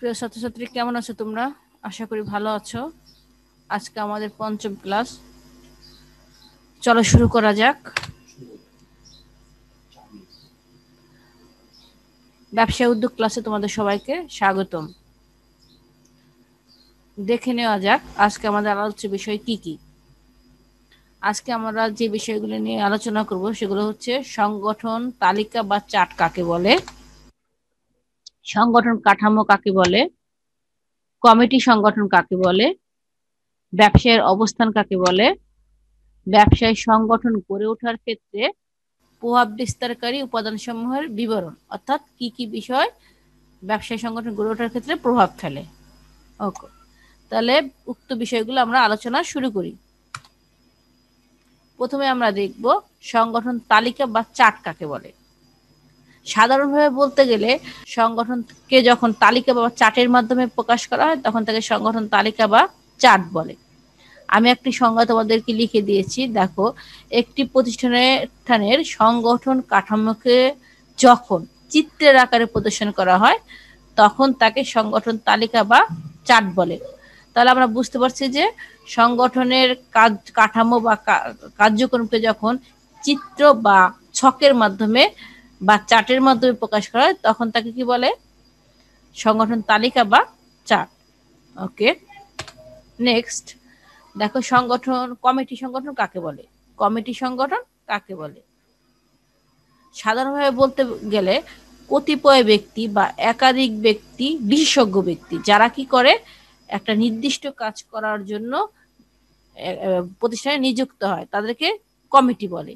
প্রিয় ছাত্রছাত্রী, কেমন আছো তোমরা? আশা করি ভালো আছো। আজকে আমাদের পঞ্চম ক্লাস, চলো শুরু করা যাক। ব্যবসায় উদ্যোগ ক্লাসে তোমাদের সবাইকে স্বাগতম। দেখে নেওয়া যাক আজকে আমাদের আলোচ্য বিষয় কি কি। আজকে আমরা যে বিষয়গুলো নিয়ে আলোচনা করব সেগুলো হচ্ছে সংগঠন তালিকা বা চার্ট কাকে বলে, সংগঠন কাঠামো কাকে বলে, কমিটি সংগঠন কাকে বলে, ব্যবসায়ের অবস্থান কাকে বলে, ব্যবসায় সংগঠন গড়ে ওঠার ক্ষেত্রে প্রভাব বিস্তারকারী উপাদানসমূহের বিবরণ, অর্থাৎ কি কি বিষয় ব্যবসায় সংগঠন গড়ে ওঠার ক্ষেত্রে প্রভাব ফেলে। ওকে, তাহলে উক্ত বিষয়গুলো আমরা আলোচনা শুরু করি। প্রথমে আমরা দেখব সংগঠন তালিকা বা চার্ট কাকে বলে। সাধারণভাবে বলতে গেলে সংগঠনকে যখন তালিকা বা চার্টের মাধ্যমে প্রকাশ করা হয় তখন তাকে সংগঠন তালিকা বা চার্ট বলে। আমি একটি সংজ্ঞা তোমাদেরকে লিখে দিয়েছি, দেখো। একটি প্রতিষ্ঠানের সংগঠন কাঠামোকে যখন চিত্রের আকারে প্রদর্শন করা হয় তখন তাকে সংগঠন তালিকা বা চার্ট বলে। তাহলে আমরা বুঝতে পারছি যে সংগঠনের কাঠামো বা কার্যক্রমকে যখন চিত্র বা ছকের মাধ্যমে বা চার্টের মাধ্যমে প্রকাশ করা হয় তখন তাকে কি বলে? সংগঠন তালিকা বা চার্ট। ওকে, নেক্সট দেখো কমিটি সংগঠন কাকে বলে। কমিটি সংগঠন কাকে বলে? সাধারণভাবে বলতে গেলে কতিপয় ব্যক্তি বা একাধিক ব্যক্তি, বিশেষজ্ঞ ব্যক্তি যারা কি করে একটা নির্দিষ্ট কাজ করার জন্য প্রতিষ্ঠানে নিযুক্ত হয় তাদেরকে কমিটি বলে।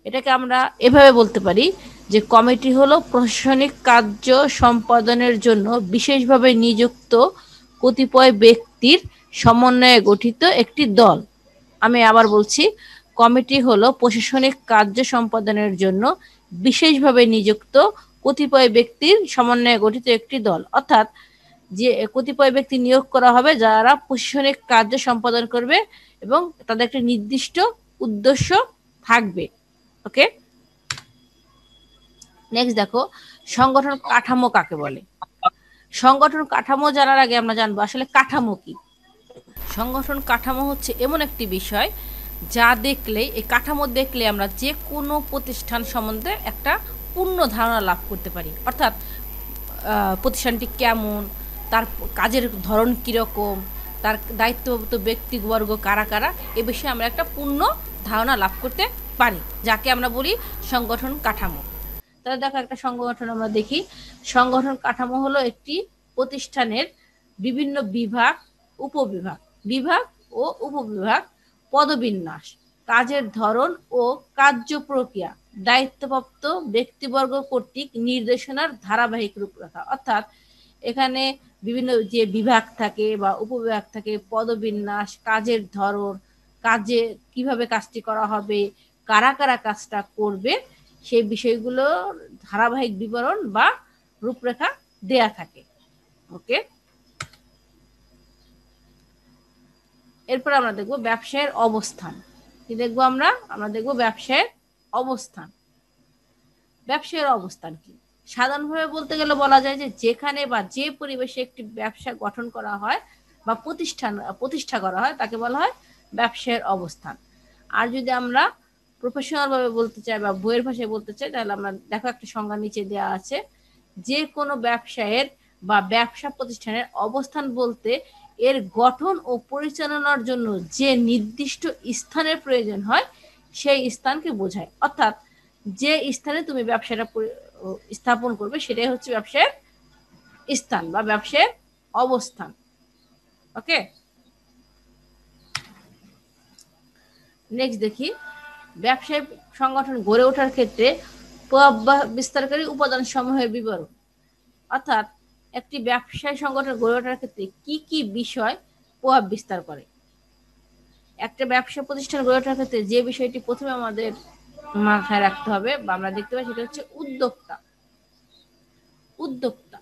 এটাকে আমরা এভাবে বলতে পারি যে কমিটি হলো প্রশাসনিক কার্য সম্পাদনের জন্য বিশেষভাবে নিযুক্ত কতিপয় ব্যক্তির সমন্বয়ে গঠিত একটি দল। আমি আবার বলছি, কমিটি হলো প্রশাসনিক কার্য সম্পাদনের জন্য বিশেষভাবে নিযুক্ত কতিপয় ব্যক্তির সমন্বয়ে গঠিত একটি দল, অর্থাৎ যে কতিপয় ব্যক্তি নিয়োগ করা হবে যারা প্রশাসনিক কার্য সম্পাদন করবে এবং তাদের একটি নির্দিষ্ট উদ্দেশ্য থাকবে। ওকে, নেক্সট দেখো সংগঠন কাঠামো কাকে বলে। সংগঠন কাঠামো জানার আগে আমরা জানবো আসলে কাঠামো কি। সংগঠন কাঠামো হচ্ছে এমন একটি বিষয় যা দেখলে, এই কাঠামো দেখলে আমরা যে কোনো প্রতিষ্ঠান সম্বন্ধে একটা পূর্ণ ধারণা লাভ করতে পারি। অর্থাৎ প্রতিষ্ঠানটি কেমন, তার কাজের ধরন কীরকম, তার দায়িত্বপ্রাপ্ত ব্যক্তিবর্গ কারা কারা, এ বিষয়ে আমরা একটা পূর্ণ ধারণা লাভ করতে পারি, যাকে আমরা বলি সংগঠন কাঠামো। তাহলে দেখো একটা সংগঠন আমরা দেখি। সংগঠন কাঠামো হলো একটি প্রতিষ্ঠানের বিভিন্ন বিভাগ, উপবিভাগ, বিভাগ ও উপবিভাগ, পদবিন্যাস, কাজের ধরন ও কার্য প্রক্রিয়া, দায়িত্বপ্রাপ্ত ব্যক্তিবর্গ কর্তৃক নির্দেশনার ধারাবাহিক রূপরেখা। অর্থাৎ এখানে বিভিন্ন যে বিভাগ থাকে বা উপবিভাগ থাকে, পদবিন্যাস, কাজের ধরন, কাজে কিভাবে কাজটি করা হবে, কারা কারা কাজটা করবে, সেই বিষয়গুলোর ধারাবাহিক বিবরণ বা রূপরেখা দেয়া থাকে। ওকে, এরপর আমরা দেখব ব্যবসায়ের অবস্থান। কি দেখবো আমরা দেখবো ব্যবসায়ের অবস্থান। ব্যবসায়ের অবস্থান কি? সাধারণভাবে বলতে গেলে বলা যায় যে যেখানে বা যে পরিবেশে একটি ব্যবসা গঠন করা হয় বা প্রতিষ্ঠা করা হয় তাকে বলা হয় ব্যবসায়ের অবস্থান। আর যদি আমরা প্রফেশনাল ভাবে বলতে চাই বা বইয়ের ভাষায় বলতে চাই তাহলে আমরা দেখো একটা সংজ্ঞা নিচে দেওয়া আছে, যে কোনো ব্যবসায়ের বা ব্যবসা প্রতিষ্ঠানের অবস্থান বলতে এর গঠন ও পরিচালনার জন্য যে নির্দিষ্ট স্থানের প্রয়োজন হয় সেই স্থানকে বোঝায়। অর্থাৎ যে স্থানে তুমি ব্যবসাটা স্থাপন করবে সেটাই হচ্ছে ব্যবসায়ের স্থান বা ব্যবসায়ের অবস্থান। ওকে, নেক্সট দেখি ব্যবসায়িক সংগঠন গড়ে ওঠার ক্ষেত্রে প্রভাব বিস্তারকারী উপাদান সমূহের বিবরণ। অর্থাৎ একটি ব্যবসায় সংগঠন গড়ে ওঠার ক্ষেত্রে কি কি বিষয় প্রভাব বিস্তার করে। একটা ব্যবসা প্রতিষ্ঠান গড়ে ওঠার ক্ষেত্রে যে বিষয়টি প্রথমে আমাদের মাথায় রাখতে হবে বা আমরা দেখতে পাই সেটা হচ্ছে উদ্যোক্তা। উদ্যোক্তা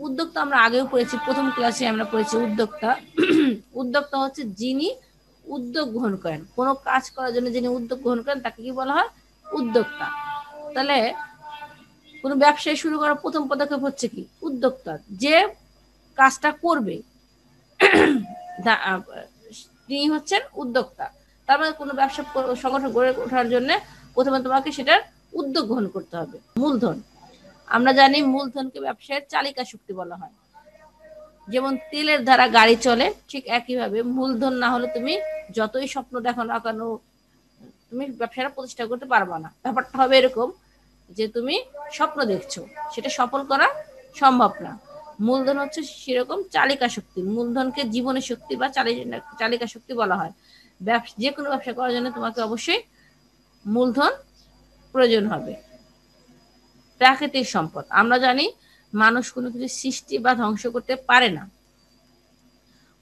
উদ্যোক্তা আমরা আগেও পড়েছি, প্রথম ক্লাসে আমরা পড়েছি উদ্যোক্তা। উদ্যোক্তা হচ্ছে যিনি উদ্যোগ গ্রহণ করেন, কোনো কাজ করার জন্য যিনি উদ্যোগ গ্রহণ করেন তাকে কি বলা হয়? উদ্যোক্তা। তাহলে কোনো ব্যবসায় শুরু করার প্রথম পদক্ষেপ হচ্ছে কি? উদ্যোক্তা, যে কাজটা করবে তিনি হচ্ছেন উদ্যোক্তা। তার মানে কোনো ব্যবসা সংগঠন গড়ে ওঠার জন্য প্রথমে তোমাকে সেটার উদ্যোগ গ্রহণ করতে হবে। মূলধন, আমরা জানি মূলধনকে ব্যবসায়ের চালিকা শক্তি বলা হয়। যেমন তেলের দ্বারা গাড়ি চলে, ঠিক একইভাবে মূলধন না হলে তুমি যতই স্বপ্ন দেখো না কেন তুমি ব্যবসাটা প্রতিষ্ঠা করতে পারবা না। ব্যাপারটা হবে এরকম যে তুমি স্বপ্ন দেখছো, সেটা সফল করা সম্ভব না। মূলধন হচ্ছে সেরকম চালিকা শক্তি। মূলধনকে জীবনের শক্তি বা চালিকা শক্তি বলা হয়। যে কোনো ব্যবসা করার জন্য তোমাকে অবশ্যই মূলধন প্রয়োজন হবে। প্রাকৃতিক সম্পদ, আমরা জানি মানুষ কোনো কিছু সৃষ্টি বা ধ্বংস করতে পারে না,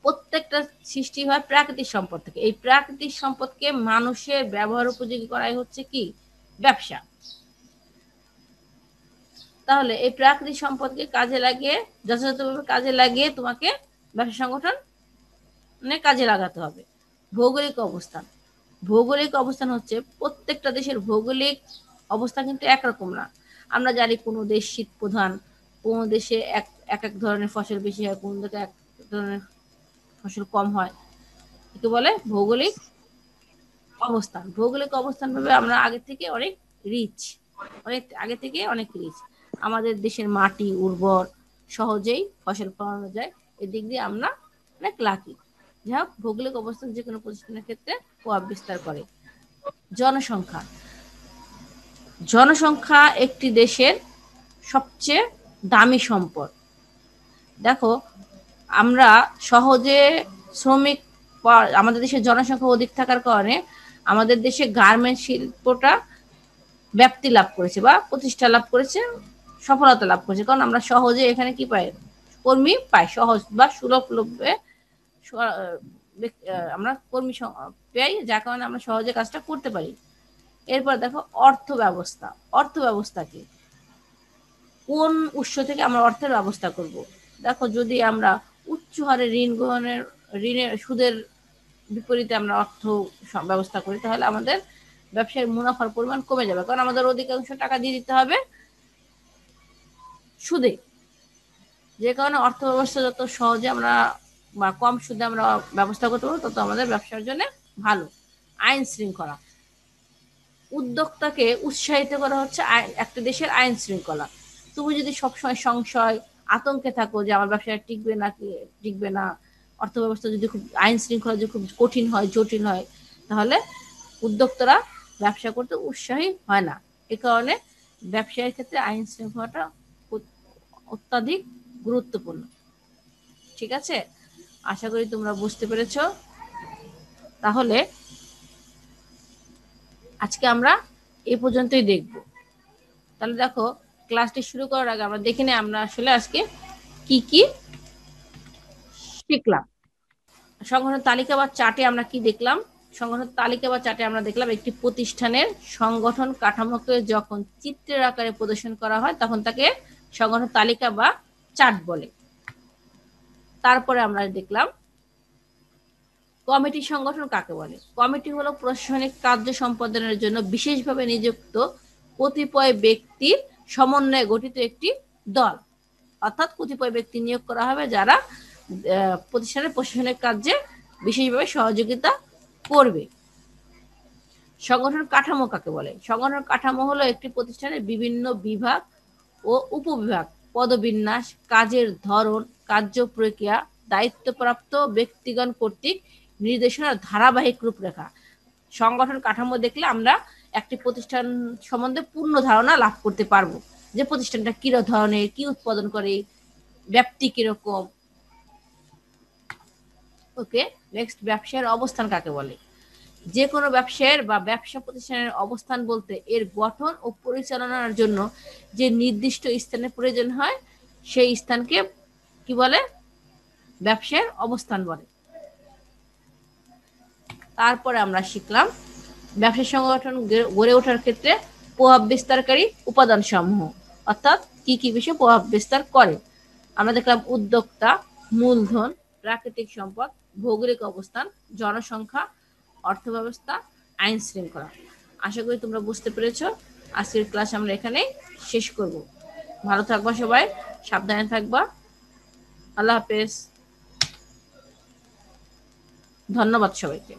প্রত্যেকটা সৃষ্টি হয় প্রাকৃতিক সম্পদ থেকে। এই প্রাকৃতিক সম্পদকে মানুষের ব্যবহার উপযোগী করাই হচ্ছে কি? ব্যবসা। তাহলে এই প্রাকৃতিক সম্পদকে কাজে লাগিয়ে, যথাযথভাবে কাজে লাগিয়ে তোমাকে ব্যবসা সংগঠন কাজে লাগাতে হবে। ভৌগোলিক অবস্থান, ভৌগোলিক অবস্থান হচ্ছে প্রত্যেকটা দেশের ভৌগোলিক অবস্থান কিন্তু একরকম না। আমরা জানি কোনো দেশ শীত প্রধান, কোনো দেশে এক এক ধরনের ফসল বেশি হয়, কোন দেশে এক ধরনের ফসল কম হয়, একে বলে ভৌগোলিক অবস্থান। ভৌগোলিক অবস্থান ভাবে আমরা আগে থেকে অনেক রিচ, অনেক আগে থেকে অনেক রিচ। আমাদের দেশের মাটি উর্বর, সহজেই ফসল ফলানো যায়, এদিক দিয়ে আমরা অনেক লাকি। যাই হোক, ভৌগোলিক অবস্থান যে কোনো প্রতিষ্ঠানের ক্ষেত্রে প্রভাব বিস্তার করে। জনসংখ্যা, জনসংখ্যা একটি দেশের সবচেয়ে দামি সম্পদ। দেখো, আমরা সহজে শ্রমিক, আমাদের দেশের জনসংখ্যা অধিক থাকার কারণে আমাদের দেশে গার্মেন্ট শিল্পটা ব্যাপ্তি লাভ করেছে বা প্রতিষ্ঠা লাভ করেছে, সফলতা লাভ করেছে। কারণ আমরা সহজে এখানে কি পাই? কর্মী পাই, সহজ বা সুলভলভ্যে আমরা কর্মী পাই, যার কারণে আমরা সহজে কাজটা করতে পারি। এরপর দেখো অর্থ ব্যবস্থা। অর্থ ব্যবস্থা কি? কোন উৎস থেকে আমরা অর্থের ব্যবস্থা করব? দেখো, যদি আমরা উচ্চ হারে ঋণের সুদের বিপরীতে আমরা অর্থ ব্যবস্থা করি, তাহলে আমাদের ব্যবসায় মুনাফার পরিমাণ কমে যাবে। কারণ আমাদের অধিকাংশ টাকা দিয়ে দিতে হবে সুদে। যে কারণে অর্থ ব্যবস্থা যত সহজে আমরা বা কম সুদে আমরা ব্যবস্থা করতে পারবো, তত আমাদের ব্যবসার জন্য ভালো। আইন শৃঙ্খলা, উদ্যোক্তাকে উৎসাহিত করা হচ্ছে একটা দেশের আইন শৃঙ্খলা। তুমি যদি সবসময় সংশয় আতঙ্কে থাকো যে আমার ব্যবসা টিকবে না কি টিকবে না, অর্থ ব্যবস্থা যদি খুব, আইন শৃঙ্খলা যদি খুব কঠিন হয়, জটিল হয়, তাহলে উদ্যোক্তারা ব্যবসা করতে উৎসাহী হয় না। এ কারণে ব্যবসায়ের ক্ষেত্রে আইন শৃঙ্খলাটা অত্যাধিক গুরুত্বপূর্ণ। ঠিক আছে, আশা করি তোমরা বুঝতে পেরেছ। তাহলে আজকে আমরা এই পর্যন্তই দেখব। তাহলে দেখো, ক্লাসটি শুরু করার আগে আমরা দেখে নিই আমরা আসলে আজকে কি কি শিখলাম। সংগঠন তালিকা বা চার্টে আমরা কি দেখলাম? সংগঠন তালিকা বা চার্টে আমরা দেখলাম একটি প্রতিষ্ঠানের সংগঠন কাঠামোকে যখন চিত্রের আকারে প্রদর্শন করা হয় তখন তাকে সংগঠন তালিকা বা চার্ট বলে। তারপরে আমরা দেখলাম কমিটি সংগঠন কাকে বলে। কমিটি হলো প্রশাসনিক কার্য সম্পাদনের জন্য বিশেষভাবে নিযুক্ত কতিপয় ব্যক্তির সমন্বয়ে গঠিত একটি দল। অর্থাৎ কতিপয় ব্যক্তি নিয়োগ করা হবে যারা প্রতিষ্ঠানের প্রশাসনিক কার্যে বিশেষভাবে সহযোগিতা করবে। সংগঠন কাঠামো কাকে বলে? সংগঠন কাঠামো হলো একটি প্রতিষ্ঠানের বিভিন্ন বিভাগ ও উপবিভাগ, পদবিন্যাস, কাজের ধরন, কার্য প্রক্রিয়া, দায়িত্বপ্রাপ্ত ব্যক্তিগণ কর্তৃক নির্দেশনার ধারাবাহিক রূপরেখা। সংগঠন কাঠামো দেখলে আমরা একটি প্রতিষ্ঠান সম্বন্ধে পূর্ণ ধারণা লাভ করতে পারবো, যে প্রতিষ্ঠানটা কি ধরনের, কি উৎপাদন করে, ব্যাপ্তি কিরকম। ওকে, নেক্সট, ব্যবসায়ের অবস্থান কাকে বলে? যে কোনো ব্যবসায়ের বা ব্যবসা প্রতিষ্ঠানের অবস্থান বলতে এর গঠন ও পরিচালনার জন্য যে নির্দিষ্ট স্থানের প্রয়োজন হয় সেই স্থানকে কি বলে? ব্যবসায়ের অবস্থান বলে। তারপরে আমরা শিখলাম ব্যবসা সংগঠন গড়ে ওঠার ক্ষেত্রে প্রভাব বিস্তারকারী উপাদান সমূহ, অর্থাৎ কি কি বিষয়ে প্রভাব বিস্তার করে। আমরা দেখলাম উদ্যোক্তা, মূলধন, প্রাকৃতিক সম্পদ, ভৌগোলিক অবস্থান, জনসংখ্যা, অর্থ ব্যবস্থা, আইন শৃঙ্খলা। আশা করি তোমরা বুঝতে পেরেছো। আজকের ক্লাস আমরা এখানেই শেষ করব। ভালো থাকবা সবাই, সাবধানে থাকবা। আল্লাহ হাফেজ। ধন্যবাদ সবাইকে।